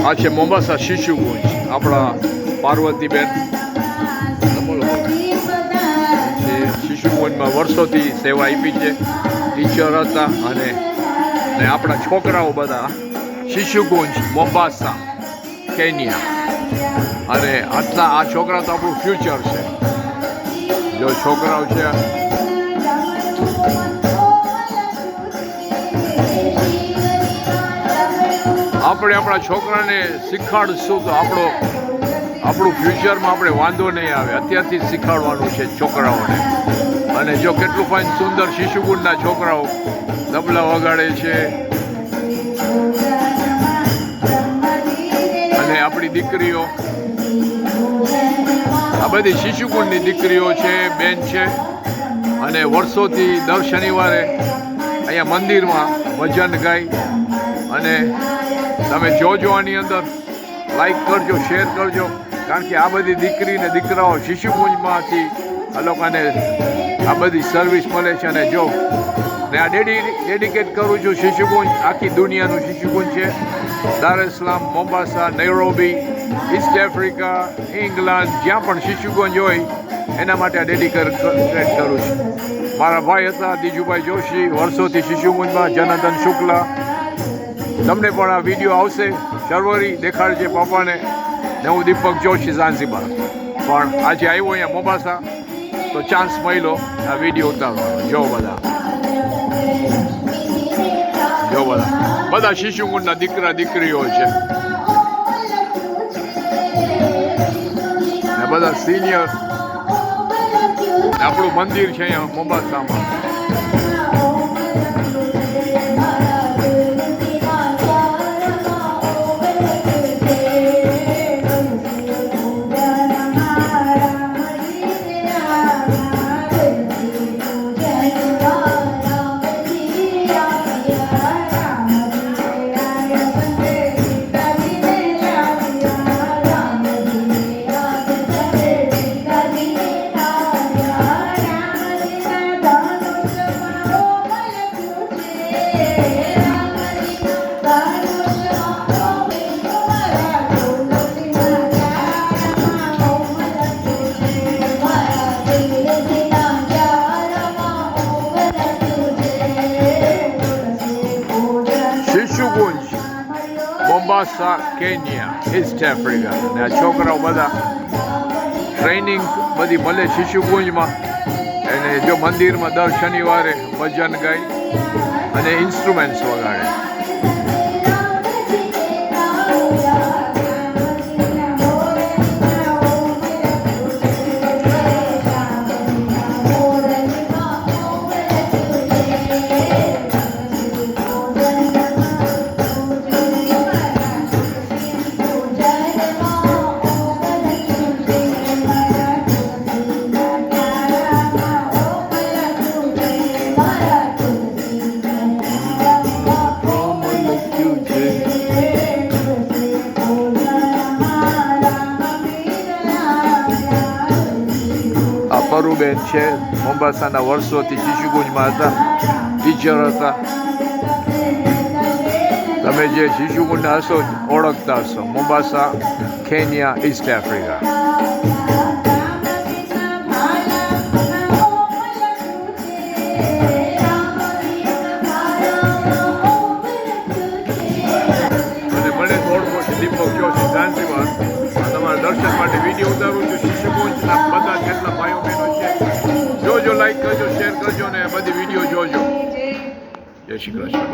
આ છે મોમ્બાસા શિશુકુંજ. આપણા પાર્વતીબેન શિશુકુંજમાં વર્ષોથી સેવા આપી છે. ટીચર હતા અને આપણા છોકરાઓ બધા શિશુકુંજ મોમ્બાસા કેન્યા. અને આટલા આ છોકરા તો આપણું ફ્યુચર છે. જો છોકરાઓ છે આપણે આપણા છોકરાને શીખવાડશું તો આપણું ફ્યુચરમાં આપણે વાંધો નહીં આવે. અત્યારથી જ શીખવાડવાનું છે છોકરાઓને. અને જો કેટલું ફાઇન સુંદર શિશુકુંજના છોકરાઓ તબલા વગાડે છે. અને આપણી દીકરીઓ આ બધી શિશુકુંજની દીકરીઓ છે, બેન છે. અને વર્ષોથી દર શનિવારે અહીંયા મંદિરમાં ભજન ગાય. અને તમે જોજો, આની અંદર લાઈક કરજો, શેર કરજો. કારણ કે આ બધી દીકરી ને દીકરાઓ શિશુકુંજમાંથી આ લોકોને આ બધી સર્વિસ મળે છે. અને જો ને આ ડેડિકેટ કરું છું શિશુકુંજ, આખી દુનિયાનું શિશુકુંજ છે. Dar es Salaam, Mombasa, Nairobi, East Africa, England, જ્યાં પણ શિશુકુંજ હોય એના માટે આ ડેડિકેટ કરું છું. મારા ભાઈ હતા દીજુભાઈ જોશી, વર્ષોથી શિશુકુંજમાં. જનાર્દન શુક્લા, તમને પણ આ વિડીયો આવશે. શર્વરી દેખાડજે પપ્પાને. ને હું દીપક જોશી ઝાંઝીબાર. પણ આજે આવ્યો અહીંયા મોમ્બાસા તો ચાન્સ મળ્યો આ વિડીયો ઉતારવાનો. જો બધા શિશુકુંજના દીકરા દીકરીઓ છે. ને બધા સિનિયર. આપણું મંદિર છે અહીંયા મોમ્બાસામાં. Shishukunj Mombasa Kenya, East Africa. અને આ છોકરાઓ બધા ટ્રેનિંગ બધી મળે શિશુકુંજમાં. અને જો મંદિરમાં દર શનિવારે ભજન ગાય અને ઇન્સ્ટ્રુમેન્ટ્સ વગાડે. પરુબેન છે, મોમ્બાસાના વર્ષોથી શિશુકુંજમાં હતા, ટીચર હતા. તમે જે શિશુકુંજના હશો ઓળખતા હશો. મોમ્બાસા કેન્યા, ઈસ્ટ આફ્રિકા. અને મને થોડું દીપક જોશી ઝાંઝીબાર. તમારા દર્શન માટે વિડીયો ઉતારું છું. શિશુકુંજના બધા જેટલા ભાઈઓ બહેનો છે જોજો, લાઈક કરજો, શેર કરજો ને બધી વિડીયો જોજો. જય શ્રી કૃષ્ણ.